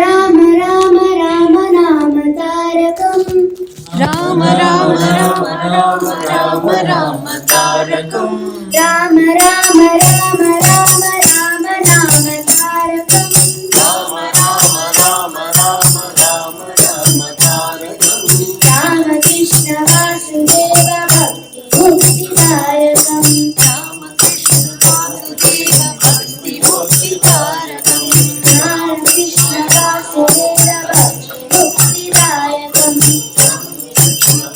राम राम राम नाम तारकम् राम राम राम राम राम राम तारकम् राम राम राम राम राम नाम तारकम् राम राम राम राम राम राम तारकम् राम कृष्ण वासुदेव भक्ति मुक्तिदायकम् राम कृष्ण वासुदेव भक्ति मुक्तिदायकम् राम कृष्ण वासुदेव भक्ति मुक्तिदायकम्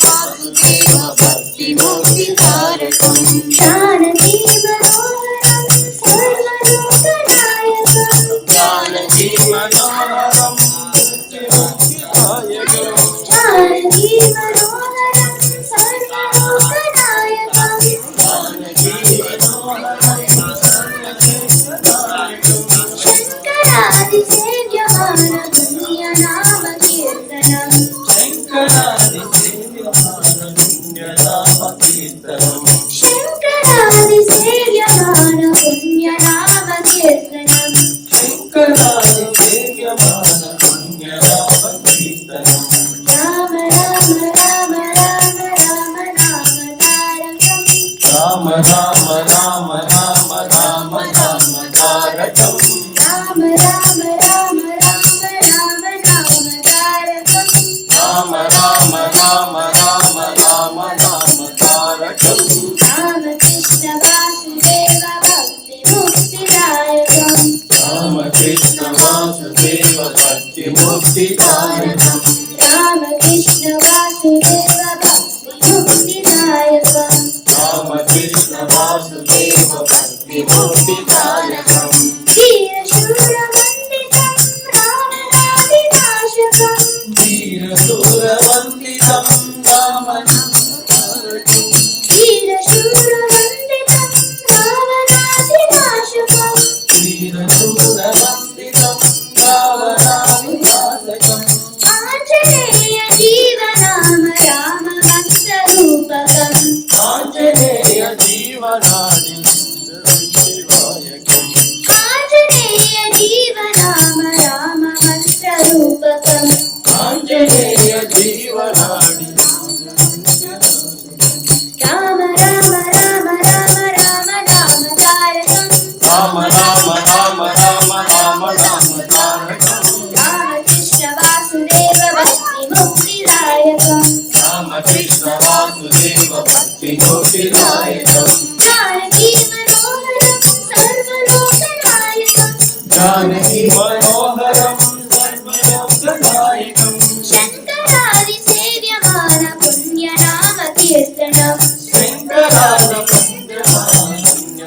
वासुदेव भक्ति मुक्तिदायकम् जानकी मनोहरं सर्वलोकनायकम् जानकी मनोहरम् मुक्तिदायकम् जानकी मनोहरं सर्वलोकनायकम् जानकी मनोहरम् सर्वलोकनायकम् शङ्करादिसेव्यमान पुण्यनाम कीर्तनम् शङ्करादिसेव्यमान पुण्यनाम कीर्तनम् राम राम राम राम राम नाम तारकम् राम राम राम राम राम राम तारकम् राम राम राम राम राम नाम तारकम् राम राम राम राम राम राम तारकम् राम कृष्ण वासुदेव भक्ति मुक्तिदायकम् राम कृष्ण वासुदेव भक्ति मुक्तिदायकम् राम कृष्ण वासुदेव भक्ति मुक्तिदायकम् राम कृष्ण वासुदेव भक्ति मुक्तिदायकम् वीरशूरवन्दितं रावणादिनाशकम् वीरशूरवन्दितं वीरशूरवन्दितं रावणादिनाशकम् वीरशूरवन्दितं रावणादिनाशकम् आञ्जनेय जीवनाम रामभक्तरूपकम् आञ्जनेय जीवनानि शिवायकम् आञ्जनेय जीवनाम रामभक्तरूपकम् आञ्जनेय जीवनानि राम राम राम राम राम नाम तारकम् राम राम राम राम राम राम तारकम् रामकृष्ण वासुदेव भक्ति मुक्तिदायकम् राम कृष्ण वासुदेव भक्ति मुक्तिदायकम् जानकी मनोहरं सर्वलोकनायकम् जानकी मनोहरं सर्वलोकनायकम् शङ्करादिसेव्यमान पुण्यनाम कीर्तनम्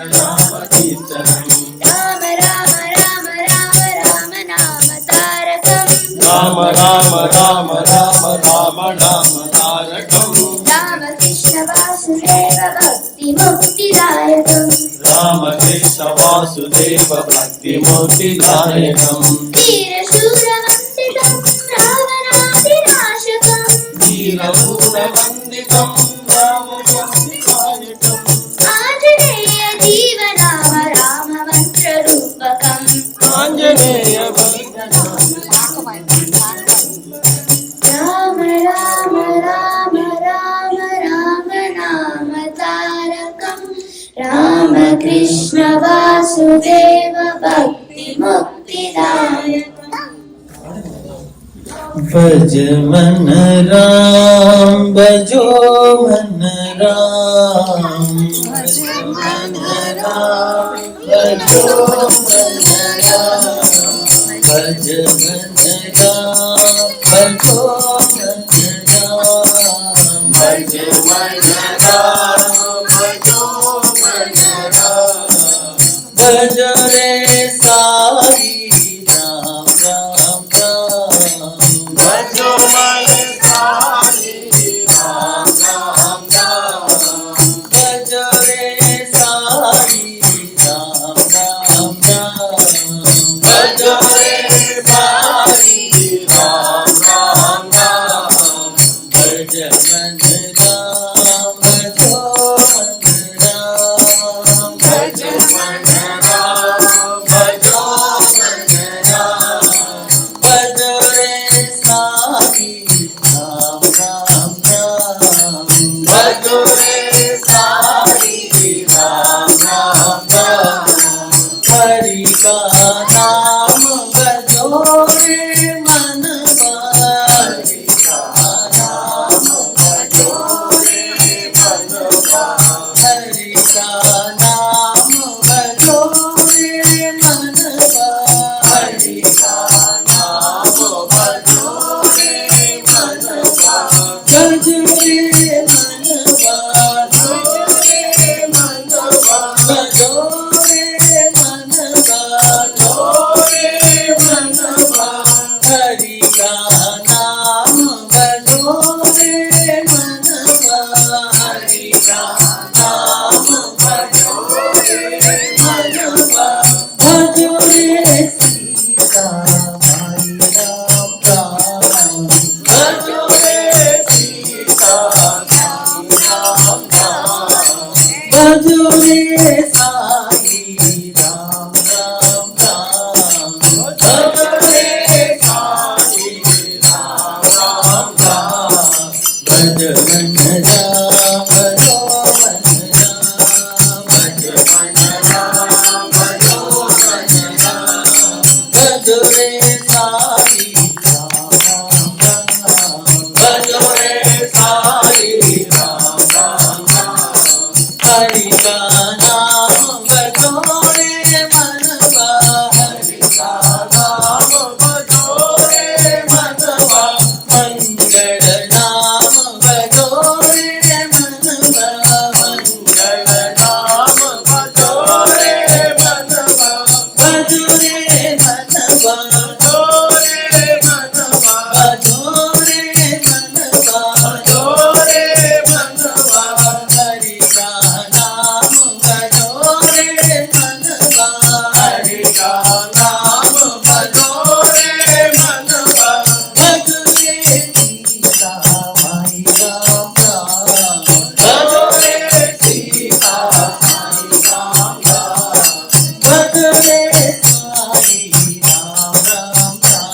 शङ्करादिपुण्यनामकीर्तनम् राम राम राम राम राम नाम तारकम् राम राम राम राम राम नाम तारकम् रामकृष्ण वासुदेव भक्ति मुक्तिदायकम् राम कृष्ण वासुदेव भक्ति मुक्तिदायकम् वीरशूरवन्दितं रावणादिनाशकम् वीरशूरवन्दितं रामभक्तिदायकम् आञ्जनेय जीवनाम राममन्त्ररूपकम् आञ्जनेय राम राम राम राम राम नाम तारकम् रामकृष्ण वासुदेव भक्ति मुक्तिदायकम् भज मन राम भजो मन राम भज मन राम भजो मन राम भज मन राम भजो मन राम भज मन राम भजो मन राम भज रे साई राम राम राम भजो मन साई राम राम राम भजो रे साई राम राम राम भजो रे साई भजरे साई राम राम राम भजरे साई राम राम राम हरि का नाम भजोरे मनवा हरि का नाम भजोरे मनवा मंगल नाम भजोरे मनवा मंगल नाम भजोरे मनवा भजोरे मनवा भजोरे मनवा भजोरे मनवा भजोरे मनवा हरि का नाम भजोरे मनवा हरि का नाम भजोरे मनवा भजोरे सीता माई राम राम भजोरे सीता माई राम राम भजोरे साई राम राम राम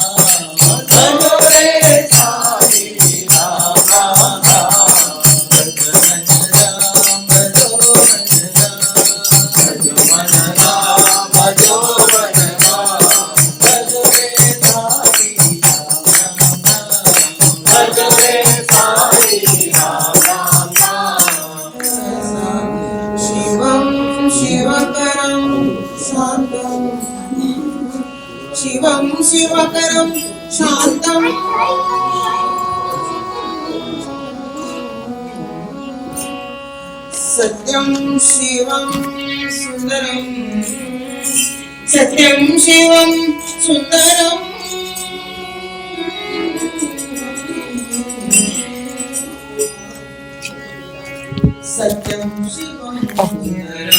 भजोरे साई राम राम राम भजो मन राम भजो मन राम भजो मन राम भजोरे साई राम राम राम भजोरे साई राम राम राम शिवं शिवकरं शान्तं शिवं शिवकरं शान्तम् सत्यं शिवं सुन्दरं सत्यं शिवं सुन्दरम् सत्यं शिवं सुन्दरं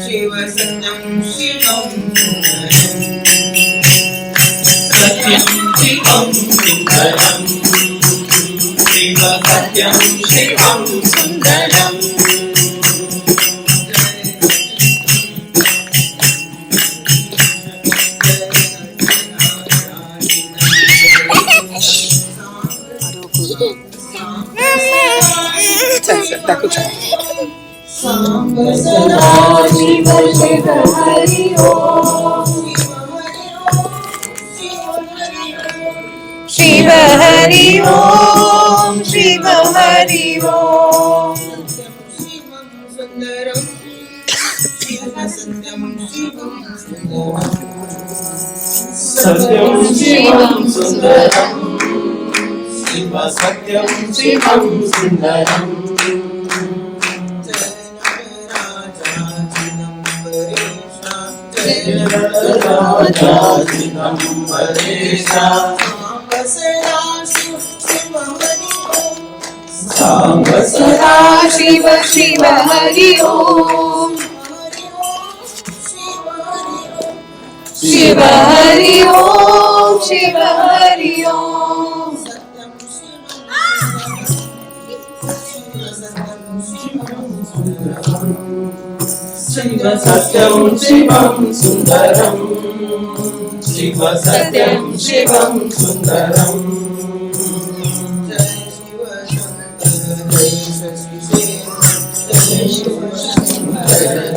शिव सत्यं शिवं सत्यं शिवं सुन्दरं शिव सत्यं शिवं सुन्दरम् सांब सदा शिव शिव हरि ओम शिव हरि ओम शिव हरि ओम शिवं सुन्दरं शिव सत्यं शिवं सत्यं शिवं सुन्दरं शिव सत्यं शिवं सुन्दरम् राजाधिनम्बरेशा सांब सदा शिव शिव हरि ओम शिव हरि ओम शिव हरि ओम शिव सत्यं शिवं सुन्दरं शिव सत्यं शिवं सुन्दरम्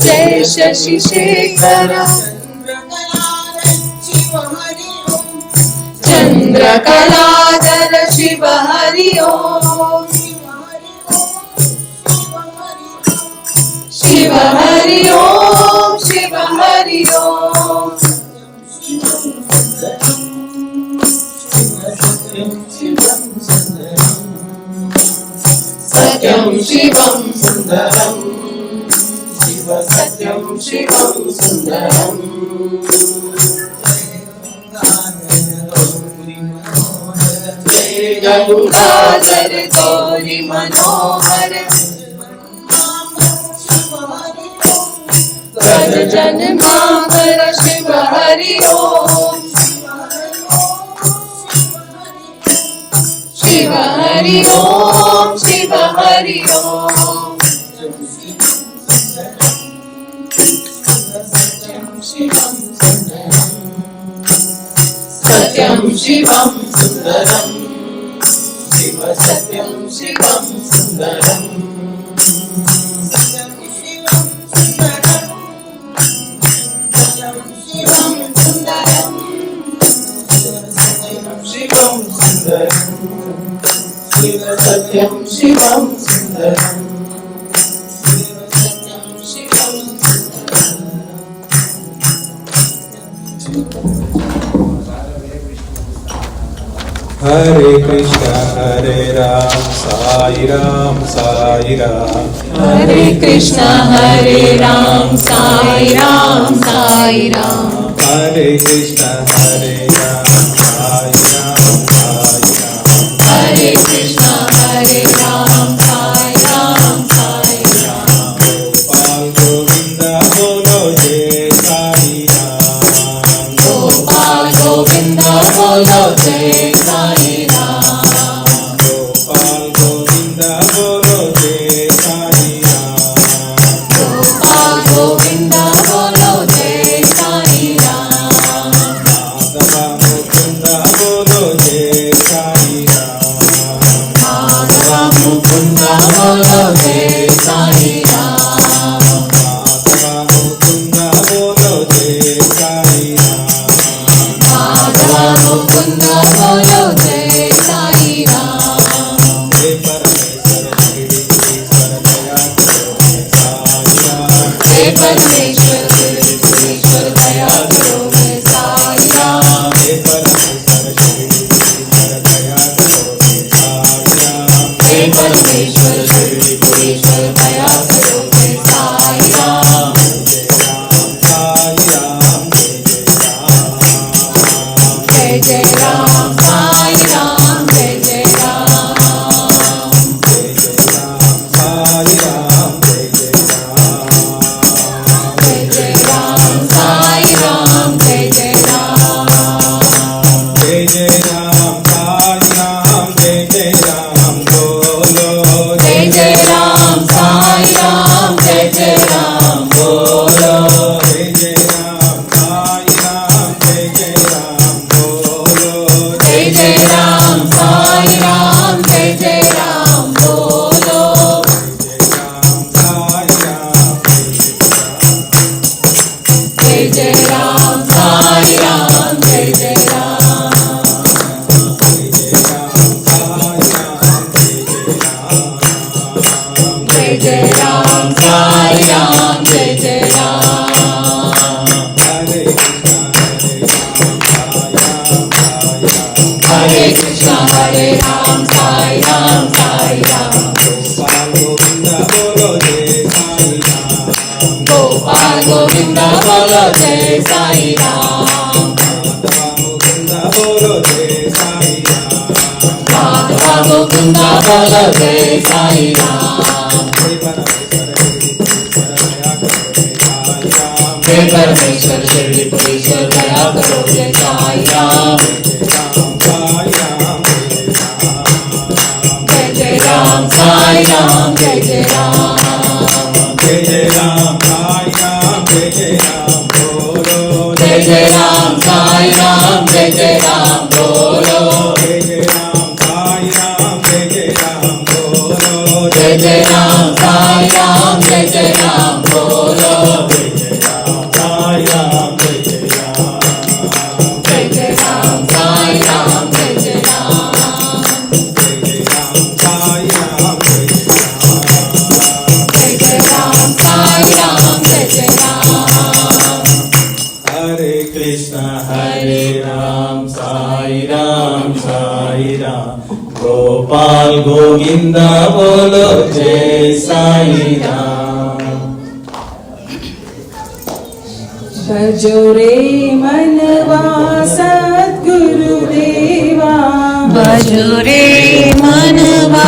जय शशि शेखर चंद्रकलाधर शिव हरि ओम शिव हरि ओम शिव हरि ओम सत्यं शिवं सुन्दरं शिव सत्यं शिवं सुन्दरम् जय गंगाधर गौरी मनोहर कर जन माकर शिव हरि ओम शिव हरि ओम शिव हरि ओम सत्यं शिवं सुन्दरं शिव सत्यं शिवं सुन्दरम् शिवं सुन्दरं सत्यं शिवं सुन्दरम् हरे कृष्ण हरे राम साई राम साई राम हरे कृष्ण हरे राम साई राम साई राम हरे कृष्ण हरे राम साई राम साई राम हरे कृष्ण हरे राम साई राम साई राम गोपाल गोविंद बोलो जय साई राम गोपाल गोविंद बोलो जय साई राम गोपाल गोविंद बोलो जय साई राम गोपाल गोविंद बोलो जय साई राम माधव मुकुंद बोलो जय साई राम माधव मुकुंद बोलो जय साई राम माधव मुकुंद बोलो जय साई राम माधव मुकुंद बोलो जय साई राम हे परमेश्वर श्री दया करो साई राम हे परमेश्वर ईश्वर दया करो मैं साई राम हे परमेश्वर श्री दया करो साई राम हे परमेश्वर ईश्वर दया करो मैं साई राम जय राम साई राम जय जय जय राम साई राम जय जय राम जय राम साई राम जय राम जय जय राम साई राम जय जय राम जय जय राम साई राम जय राम बोलो जय जय राम साई राम जय जय राम बोलो जय जय राम साई राम जय राम बोलो जय जय राम साई राम जय जय राम बोलो जय राम साई राम जय जय राम साई राम जय जय राम जय जय राम साई राम जय जय राम साई राम जय जय राम हरे कृष्ण हरे राम साई राम साई राम गोपाल गोविंद बोलो जय साई राम माधव मुकुंद बोलो जय साई राम हे परमेश्वर ईश्वर दया करो जय साई राम जय जय राम साई राम जय जय राम जय जय राम साई राम जय राम बोलो जय जय राम साई राम जय जय राम बोलो जय जय राम साई राम जय राम बोलो जय जय राम साई राम जय जय राम बोलो जय जय राम साई राम जय राम जय जय राम साई राम जय जय राम जय जय राम साई राम जय जय राम साई राम जय जय राम हरे कृष्ण हरे राम साई राम साई राम गोपाल गोविंद बोलो जय साई राम भजो रे मनवा सद्गुरुदेवा भजो रे मनवा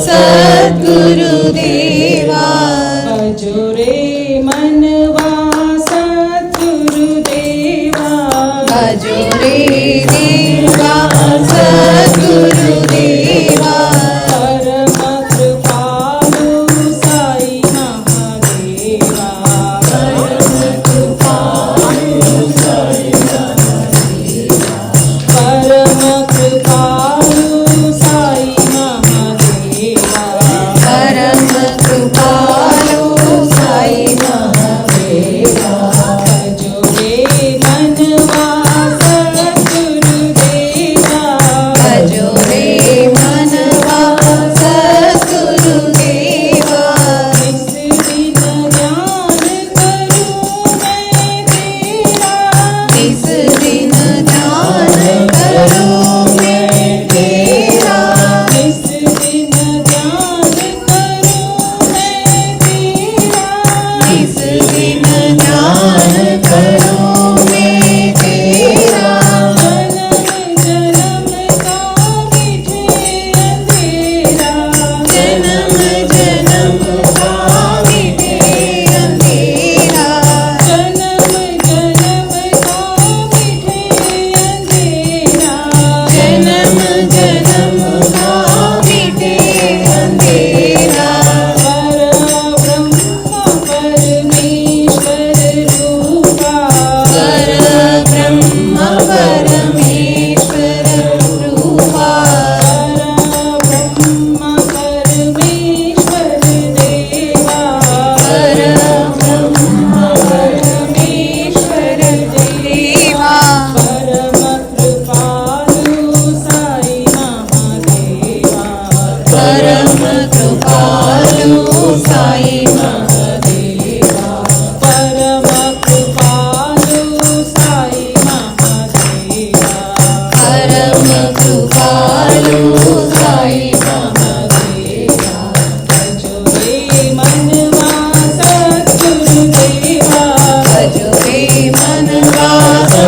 सद्गुरुदेवा भजो रे मनवा सद्गुरुदेवा भजो रे देवा सद्गुरुदेवा परम कृपालु साई महादेवा परम कृपालु साई परम कृपालु साई महादेवा परम कृपालु साई महादेवा भजो रे मनवा सद्गुरुदेवा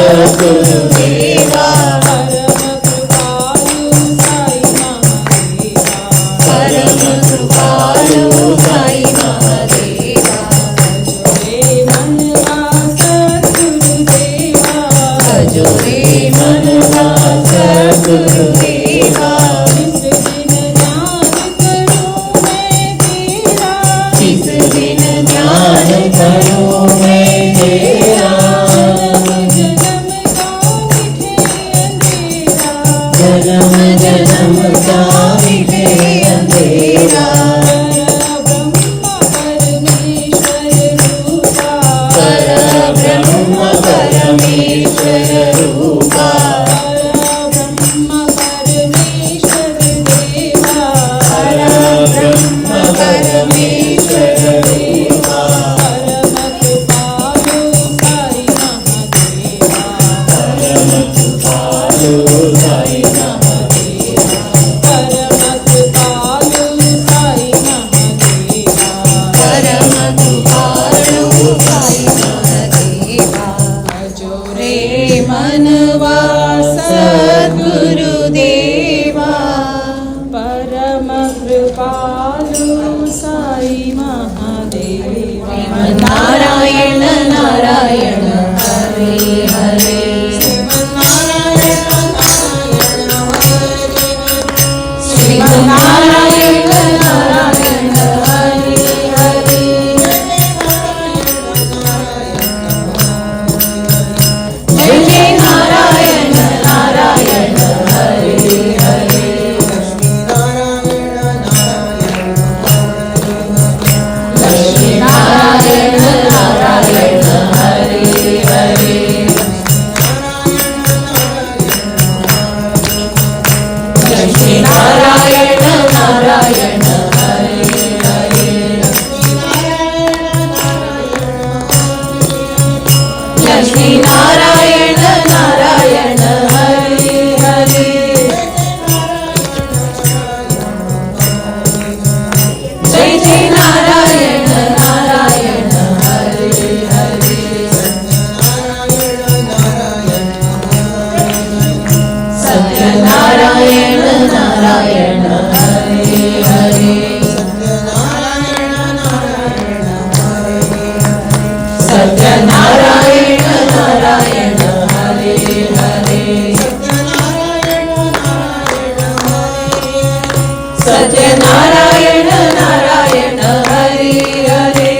सद्गुरुदेवा परम कृपालु साई महादेवा सजो रे मनवा सद्गुरुदेवा जिस दिन ध्यान करूं मैं तेरा जन्म जन्म का मिटे अंधेरा परब्रह्म परमेश्वर रूपा परब्रह्म परमेश्वर रूपा परम कृपालु साई परम कृपालु साई महादेवा जो रे मनवा सद्गुरुदेवा परम कृपालु साई महादेवा नारायण नारायण हरे हरे नारायण नारायण हरे हरे जय जय नारायण नारायण हरे हरे लक्ष्मी नारायण नारायण हरे हरे लक्ष्मी नारायण नारायण हरे हरे लक्ष्मी नारायण नारायण हरे हरे जय जय नारायण नारायण हरे हरे सत्यनारायण नारायण हरे हरे सत्यनारायण नारायण हरे हरे सत्यनारायण नारायण हरे हरे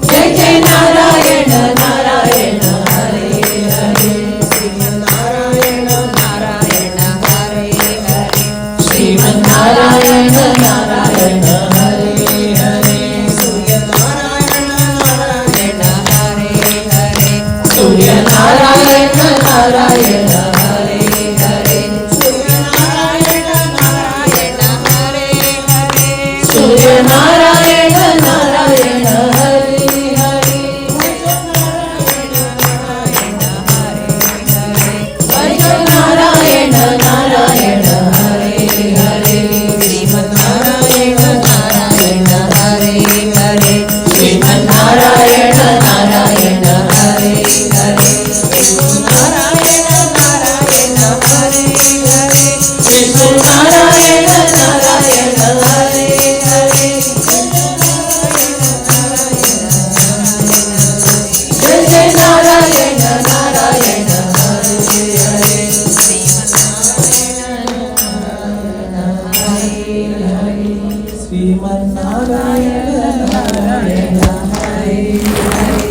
जय जय नारायण नारायण हरे हरे नारायण नारायण हरे हरे श्रीमन्नारायण नारायण हरे हरे सूर्यनारायण नारायण हरे हरे सूर्यनारायण नारायण हरे हरे सूर्यनारायण नारायण हरे हरे सूर्यनारायण नारायण हरे हरे नारायण नारायण हरे हरे श्रीमन्नारायण नारायण हरे हरे श्रीमन्नारायण नारायण हरे हरे नारायण नारायण हरे हरे श्रीमन्नारायण नारायण हरे हरे जय जय नारायण नारायण हरे हरे श्रीमन्नारायण नारायण हरे हरे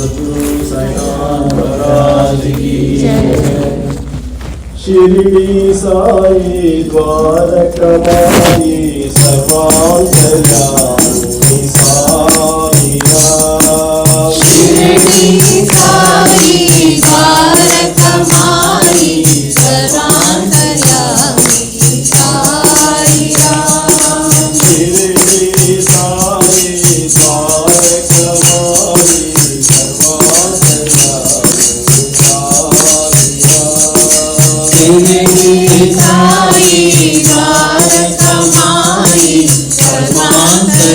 सद्गुरु साईनाथ महाराज की शिरडी साई द्वारकमाई सर्वांतर्यामी साई राम। शिरडी साई द्वारकमाई सर्वांतर्यामी साई राम। शिरडी साई द्वारकमाई सर्वांतर्यामी साई राम। शिरडी साई द्वारकमाई सर्वांतर्यामी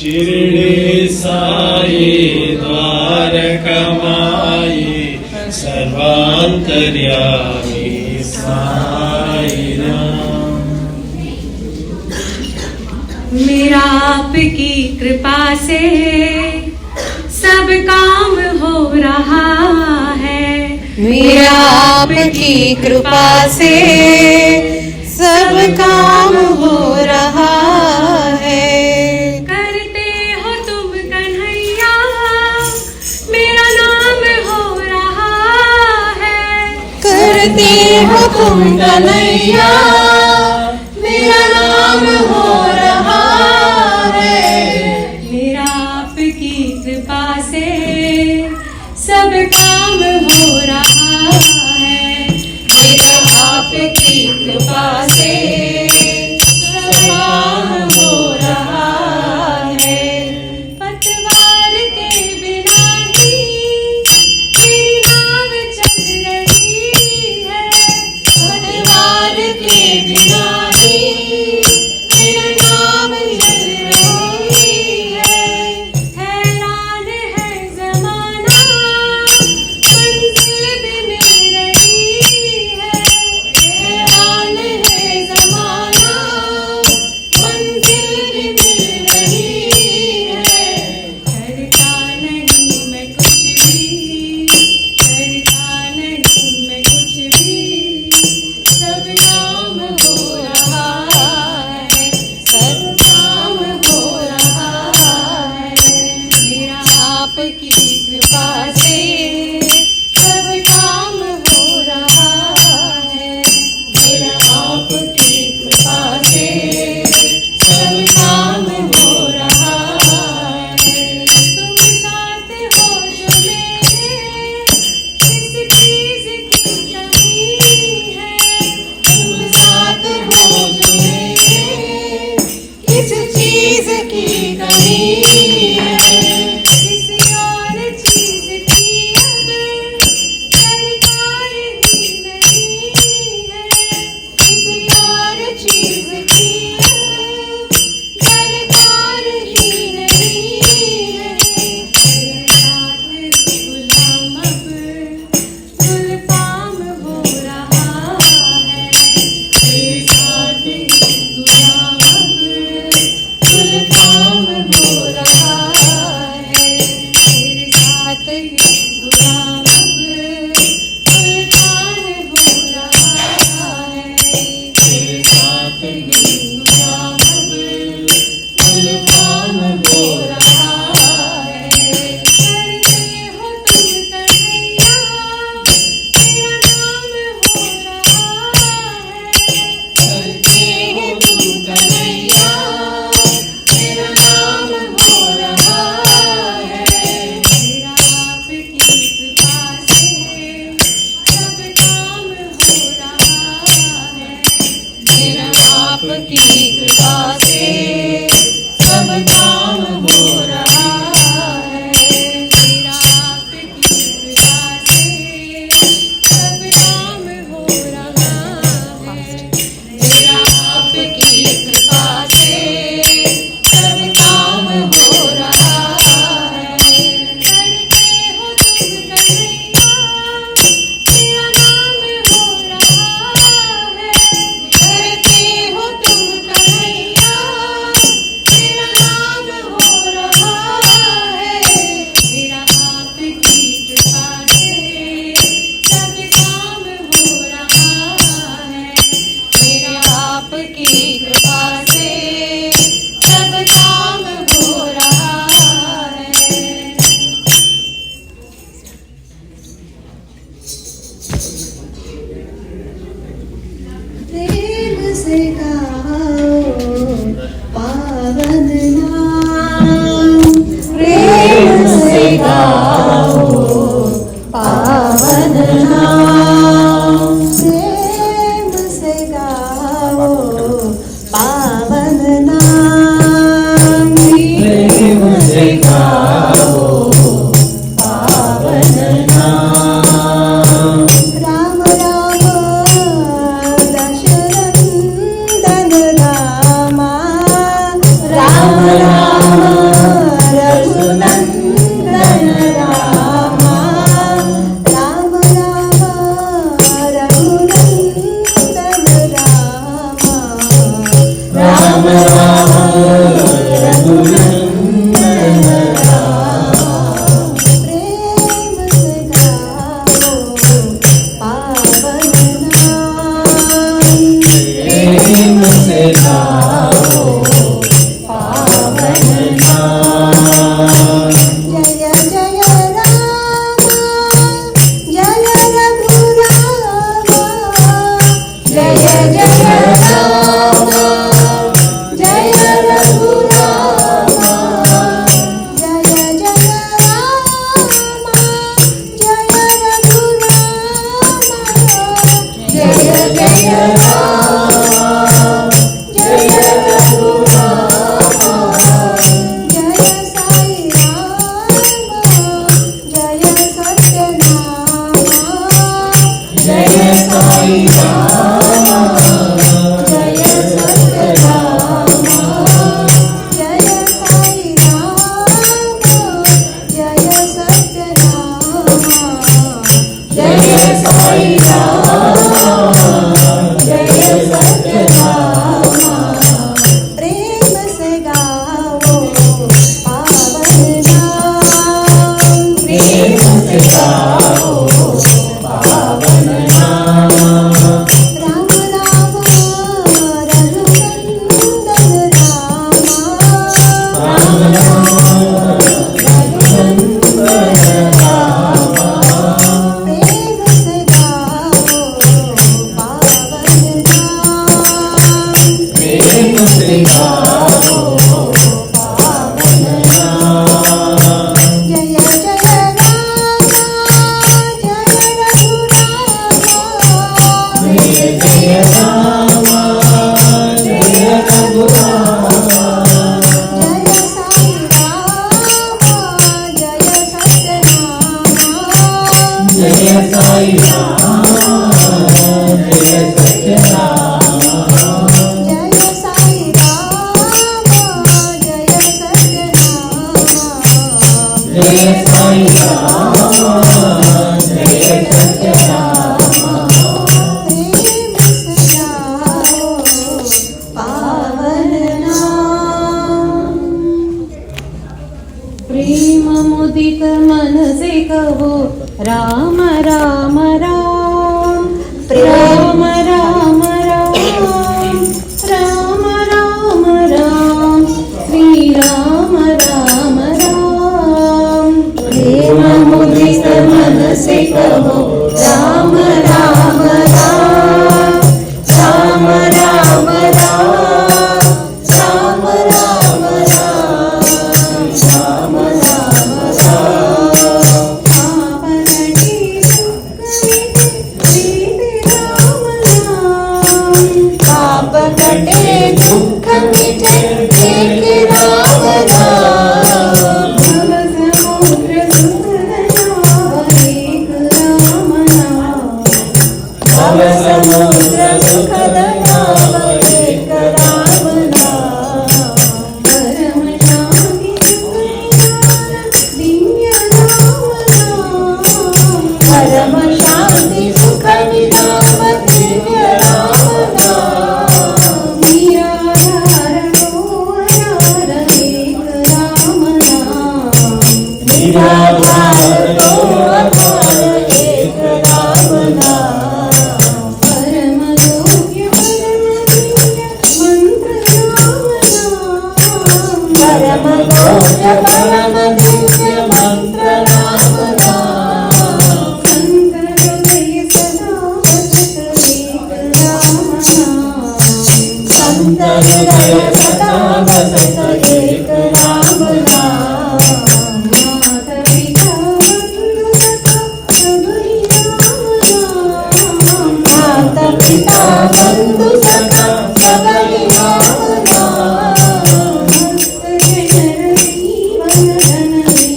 शिरडी साई द्वारकमाई सर्वांतर्यामी साई राम। मेरा आपकी कृपा से सब काम हो रहा है, मेरा आपकी कृपा से सब काम हो रहा है। करते हो तुम कन्हैया मेरा नाम हो रहा है, करते हो तुम कन्हैया मेरा नाम हो रहा है। मेरा आपकी कृपा से सब काम हो रहा है। मेरा आपकी कृपा से सब काम हो रहा है। पतवार के बिना ही मेरी नाव चल रही है। पतवार के बिना ही मेरा नाम चल रही है। हैरान है ज़माना मंजिल भी मिल रही है। हैरान है ज़माना मंजिल भी मिल रही है। करता नहीं मैं कुछ भी, करता नहीं मैं कुछ भी, सब नाम हो रहा है। सब काम हो रहा है। मेरा आपकी कृपा से सब काम हो रहा है। मेरा आपकी कृपा से सब काम हो रहा है। तुम साथ हो जो मेरे, किस चीज की कमी है। तुम साथ हो जो मेरे, किस चीज की कमी है। किसी और चीज की अब दरकार ही नहीं है। किसी और चीज की अब दरकार ही नहीं है। तेरे साथ गुलाम अब गुलफाम हो रहा है। तेरे साथ गुलाम अब गुलफाम हो रहा है। तेरे साथ गुलाम अब गुलफाम हो रहा है। तेरे साथ गुलाम अब गुलफाम हो रहा है। करते हो तुम कन्हैया, मेरा नाम हो रहा है। करते हो तुम कन्हैया, मेरा नाम हो रहा है। मेरा आपकी कृपा से सब काम हो रहा है। मेरा आपकी कृपा से सब काम हो रहा है। मेरा आपकी कृपा से सब काम हो रहा है। मेरा आपकी कृपा से सब काम हो रहा है। करते हो तुम कन्हैया, मेरा नाम हो रहा है। करते हो तुम कन्हैया, मेरा नाम हो रहा है। मेरा आपकी कृपा से सब काम हो रहा है। मेरा आपकी कृपा से सब काम हो रहा है। प्रेम से गाओ पावन नाम, प्रेम से गाओ पावन नाम, प्रेम से गाओ पावन नाम, प्रेम से गाओ पावन नाम। राम राम दशरथनंदन रामा, राम राम रघुनंदन रामा, राम राम रघुनंदन रामा, राम राम रघुनंदन राम। प्रेम से गाओ पावन नाम, प्रेम से गाओ पावन नाम। जय जय राम जय रघुराम, जय जय राम जय जय साई राम जय सच्चिदानंद जय साई राम जय सच्चिदानंद जय साई राम जय सच्चिदानंद प्रेम सजाओ पावन नाम प्रेम मुदित मन से कहो राम राम राम राम राम राम राम राम राम श्री राम राम राम प्रेम मुदित मन से कहो राम राम राम राम राम राम राम राम राम राम राम राम पाप कटे दुख मिटे एक राम नाम समुद्र सुख एक राम नाम समुद्र सुख एक राम नाम परम शांति सुख निधान दिव्य राम नाम निराधार निराधार एक राम नाम निराधार एक राम नाम परम योग्य परम दिव्य मंत्र राम नाम परम योग्य परम दिव्य मंत्र राम नाम संत हृदय सदा बसत एक राम नाम संत हृदय सदा बसत एक राम नाम माता पिता बंधु सखा सबरी राम नाम माता पिता बंधु सखा सबरी राम नाम भक्त जनर जीवन धन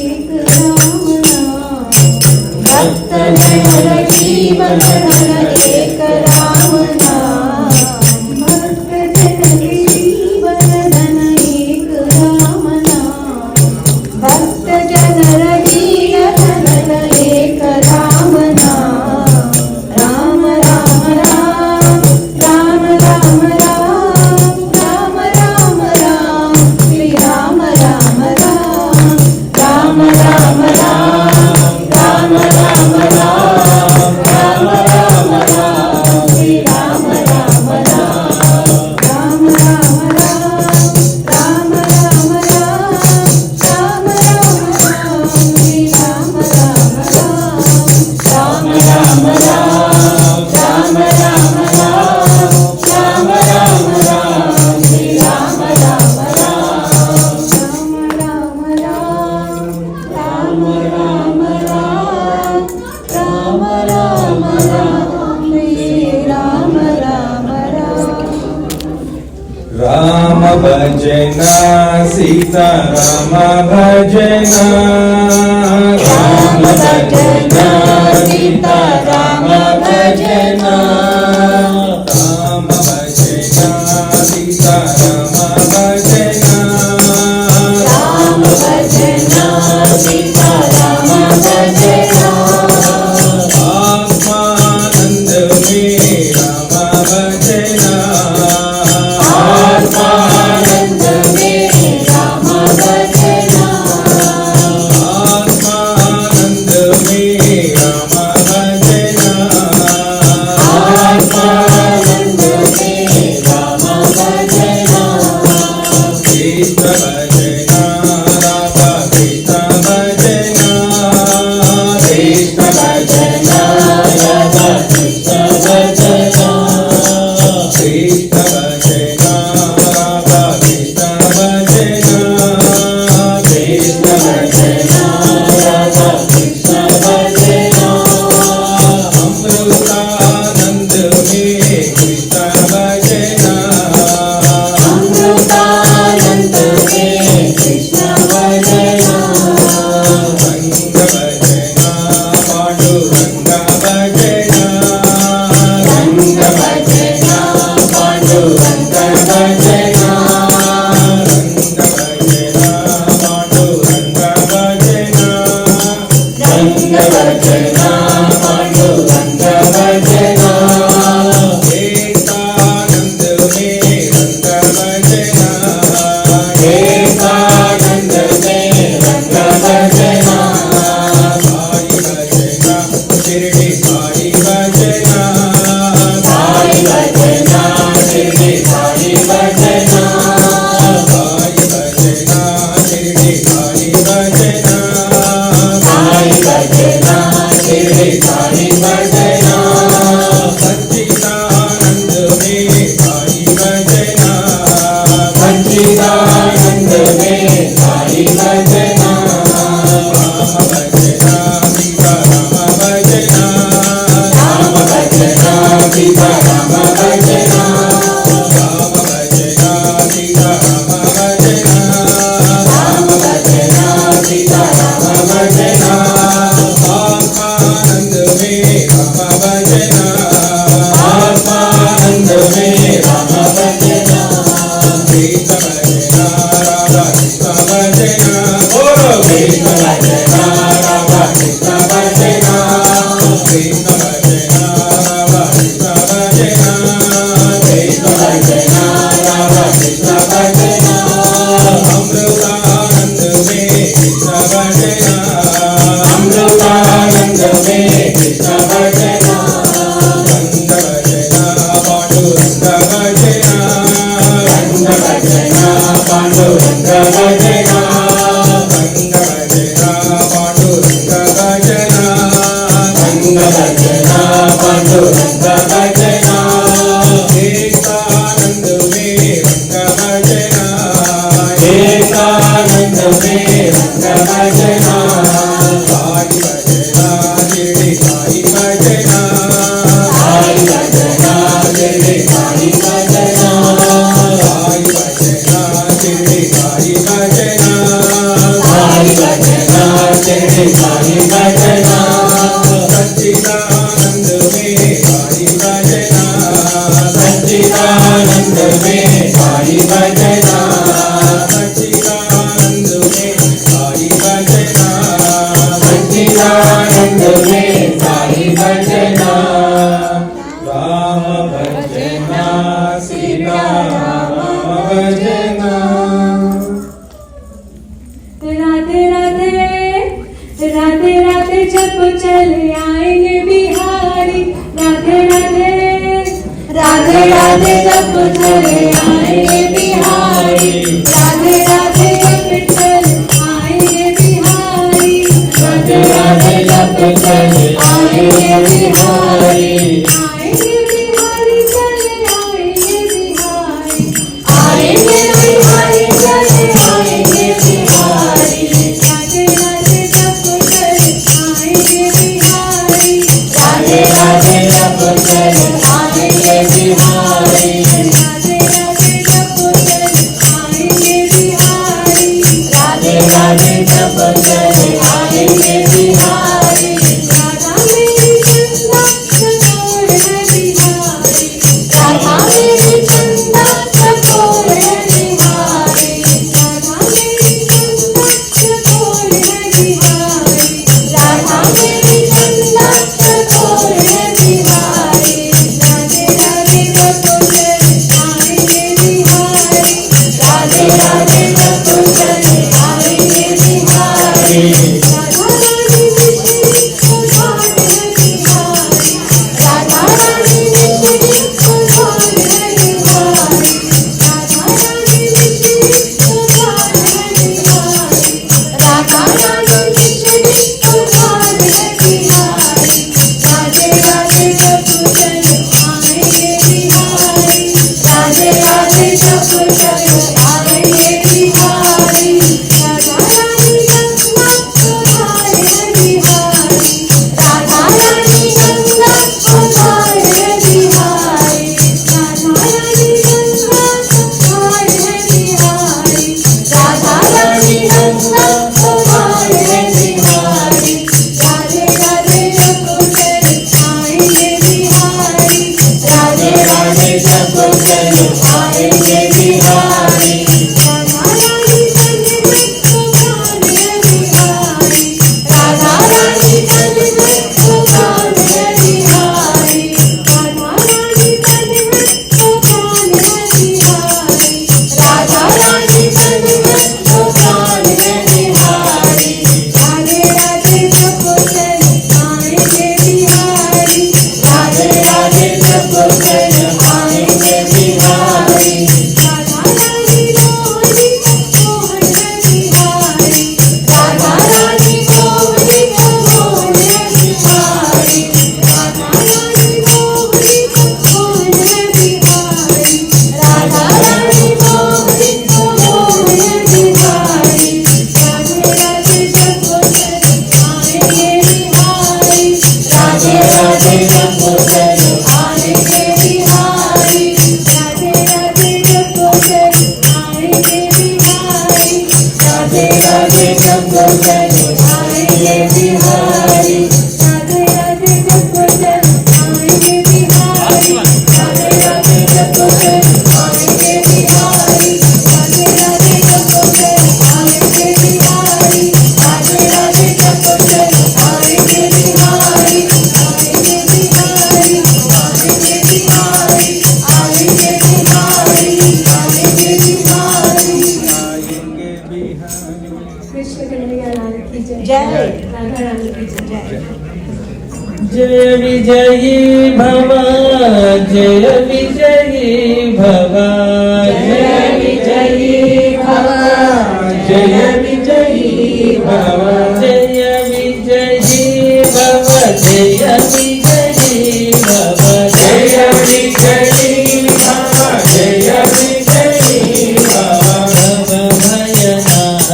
एक राम नाम भक्त जनर जीवन धन एक राम नाम भक्त जनर जीवन धन एक राम नाम भक्त जनर जीवन धन एक राम नाम राम राम राम राम राम राम राम राम राम श्री राम राम राम राम राम राम राम राम राम राम राम राम श्री राम राम राम राम राम राम राम राम राम राम राम राम श्री राम राम राम राम राम राम राम राम राम राम राम राम श्री राम राम राम राम राम राम राम राम राम राम श्री राम राम राम भजना सीता राम भजना राम भजना सीता राम भजना राम भजना सीता राम भजना राम भजना सीता राम भजना आत्मानंद में राम भजना आत्मानंद में राम भजना आत्मानंद में राम भजना आत्मानंद में राम भजना सीता भजना राम सीता भजना भजना पांडुरंग भजना एकानंद में रंग भजना एकानंद में रंग भजना साई भजना शिरडी साई भजना साई भजना शिरडी साई भजना साई भजना शिरडी साई भजना साई भजना शिरडी साई भजना सच्चिदानंद में साई भजना सच्चिदानंद में साई भजना राम भजना सीताराम भजना राम भजना सीताराम भजना राम भजना सीताराम भजना राम भजना सीताराम भजना आत्मानंद में राम भजना आत्मानंद में राम भजना कृष्ण भजना राधा कृष्ण भजना बोलो कृष्ण भजना राधा कृष्ण भजना कृष्ण भजना राधा कृष्ण भजना कृष्ण भजना राधा कृष्ण भजना अमृतानंद में कृष्ण भजना अमृतानंद में कृष्ण भजना गंध भजना पांडुरंग भजना रंग भजना पांडुरंग भजना गंध भजना पांडुरंग भजना रंग भजना पांडुरंग भजना एकानंद में रंग भजना एकानंद में रंग भजना साई भजना शिरडी साई भजना साई भजना शिरडी साई भजना साई भजना शिरडी साई भजना साई भजना शिरडी साई भजना सच्चिदानंद में साई भजना सच्चिदानंद में साई भजना सच्चिदानंद में साई भजना सच्चिदानंद में साई भजना राम भजना सीताराम भजना राधे राधे राधे राधे जब चले आएंगे बिहारी राधे राधे राधे राधे जब चले आएंगे बिहारी राधे राधे जब चले आएंगे बिहारी राधे राधे जब चले आएंगे बिहारी आएंगे बिहारी चले आएंगे बिहारी आएंगे बिहारी चले आएंगे बिहारी राधे राधे जब चले आएंगे बिहारी राधे राधे जब चले आएंगे बिहारी राधे राधे जब चले आएंगे बिहारी राधे राधे जब चले आएंगे बिहारी राधा मेरी चंदा चकोर है बिहारी राधा मेरी चंदा चकोर है बिहारी राधा मेरी चंदा चकोर है बिहारी राधा मेरी चंदा चकोर है बिहारी राधे राधे जब चले आएंगे बिहारी राधे राधे जब चले आएंगे बिहारी राधा राधे जय विजयी भव जय विजयी भव जय विजयी भव जय विजयी भव जय विजयी भव जय विजयी भव जय विजयी भव जय विजयी भव भयनाथ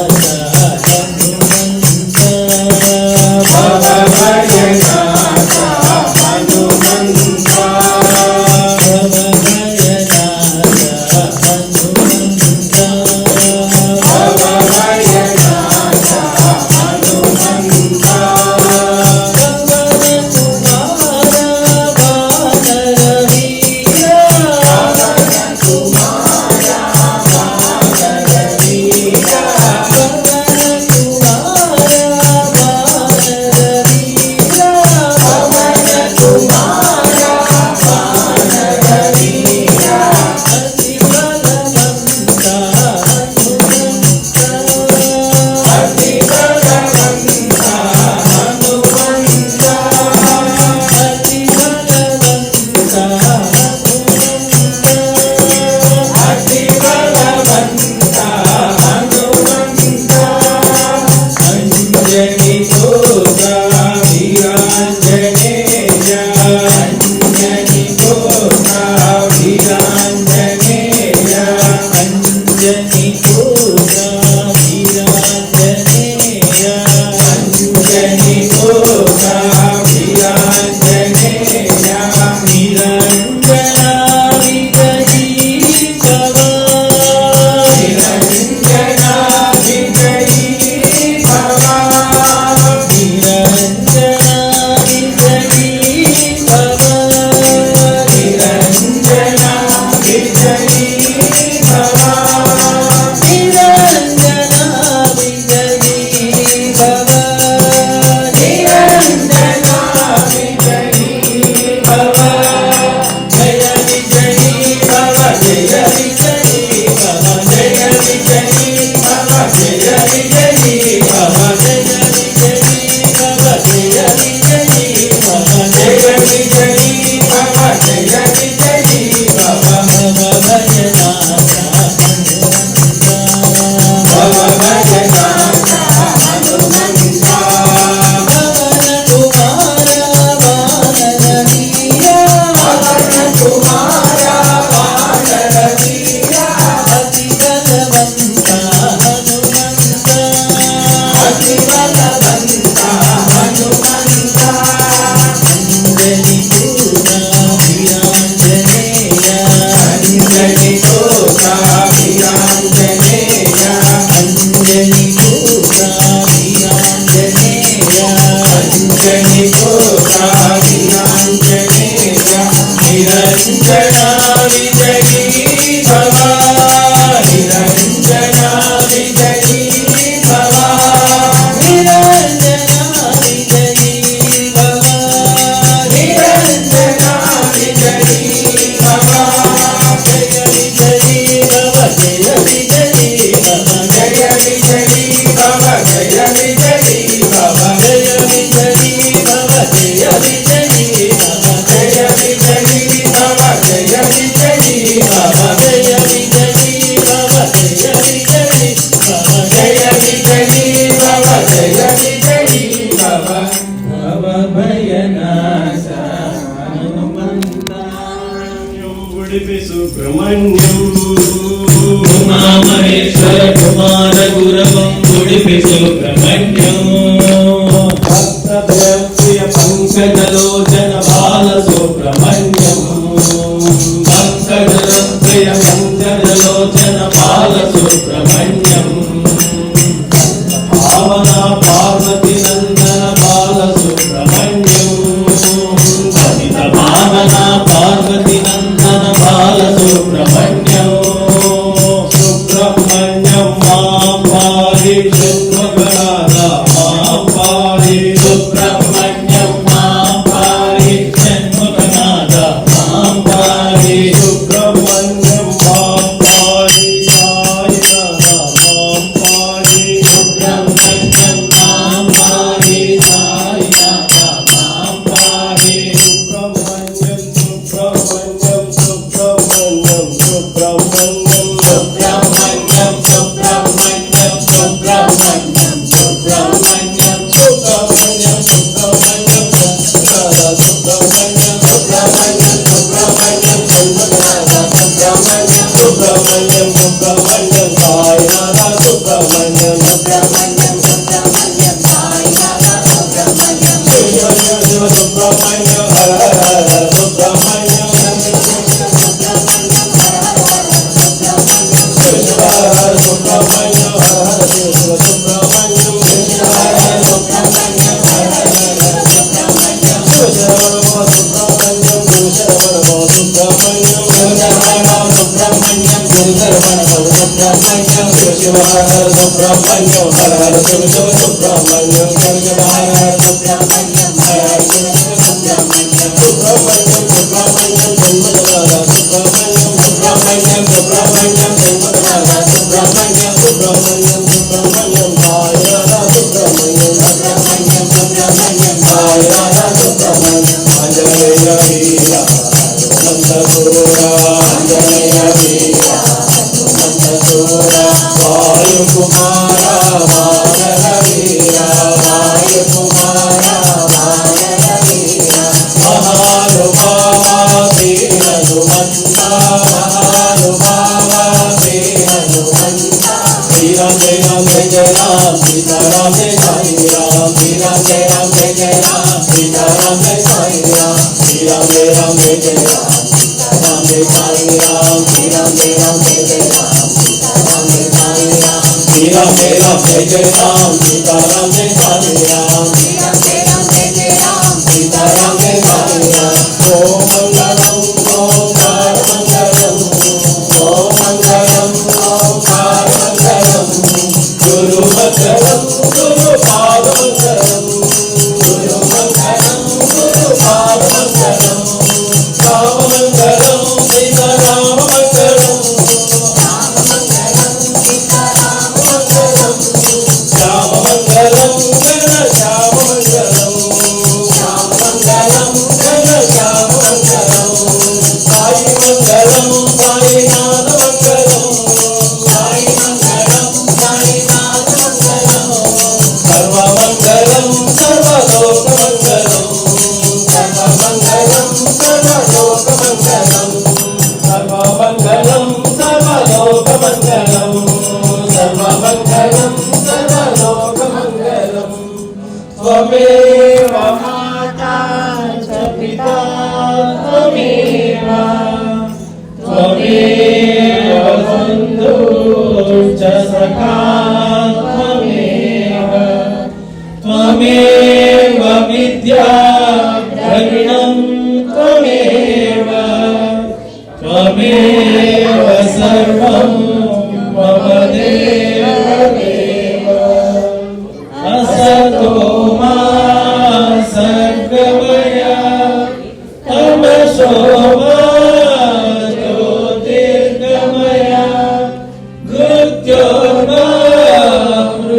पार्वती नंदन बाल सुब्रह्मण्यम సుబ్రహ్మణ్యం హర శివ సుబ్రహ్మణ్యం సుబ్రహ్మణ్యం సుబ్రహ్మణ్యం జన్మదాత సుబ్రహ్మణ్యం సుబ్రహ్మణ్యం సుబ్రహ్మణ్యం జన్మదాత సుబ్రహ్మణ్యం సుబ్రహ్మణ్యం సుబ్రహ్మణ్యం సాయినాథ సుబ్రహ్మణ్యం సుబ్రహ్మణ్యం సుబ్రహ్మణ్యం సాయినాథ సుబ్రహ్మణ్యం ఆంజనేయ వీర హనుమంతసూర ఆంజనేయ వీర హనుమంతసూర వాయుకుమార వానర వీర వాయుకుమార వానర వీర మహానుభావ శ్రీ హనుమంత మహానుభావ శ్రీ హనుమంత శ్రీరామ్ జయ రామ్ జయ జయ రామ్ సీతారాం జయ సాయి రామ్ శ్రీరామ్ జయ రామ్ జయ జయ రామ్ సీతారాం జయ సాయి రామ్ శ్రీరామ్ జయ రామ్ జయ జయ రామ్ సీతారాం జయ సాయి రామ్ శ్రీరామ్ జయ రామ్ జయ జయ రామ్ సీతారాం జయ సాయి రామ్ శ్రీరామ్ జయ రామ్ జయ జయ రామ్ సీతారాం జయ సాయి రామ్ శ్రీరామ్ జయ రామ్ జయ జయ రామ్ సీతారాం జయ సాయి రామ్ ఓం మంగళం ఓంకార మంగళం ఓం మంగళం ఓంకార మంగళం గురు మంగళం గురు పాద మంగళం గురు మంగళం గురు పాద మంగళం రామ మంగళం సీతారామ మంగళం రామ మంగళం సీతారామ మంగళం శ్యామ మంగళం గణ శ్యామ మంగళం శ్యామ మంగళం గణ శ్యామ మంగళం సాయి మంగళం సాయినాథ మంగళం సాయి మంగళం సాయినాథ మంగళం సర్వ మంగళం సర్వలోక మంగళం సర్వ మంగళం సర్వలోక మంగళం సర్వ మంగళం సర్వలోక మంగళం సర్వ మంగళం సర్వలోక మంగళం త్వమేవ మాతా చ పితా త్వమేవ త్వమేవ బంధుశ్చ సఖా త్వమేవ త్వమేవ విద్యా ద్రవిణం త్వమేవ త్వమేవ సర్వం మమ దేవ దేవ असतो मा सर्गमय तमसो मा ज्योतिर्गमय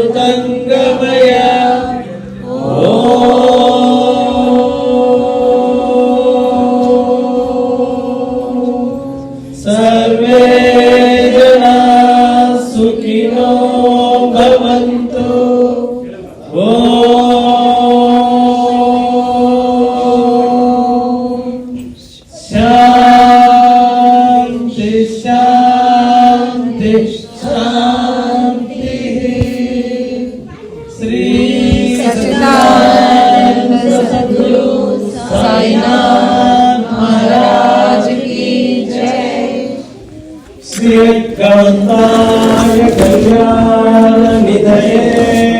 मृत्योर्मामृतङ्गमय सर्वे जना सुखिनो भवन्तु शांति शांति शांति श्री सच्चिदानंद सद्गुरु साईनाथ महाराज की जय। श्री कांताय कल्याण निधये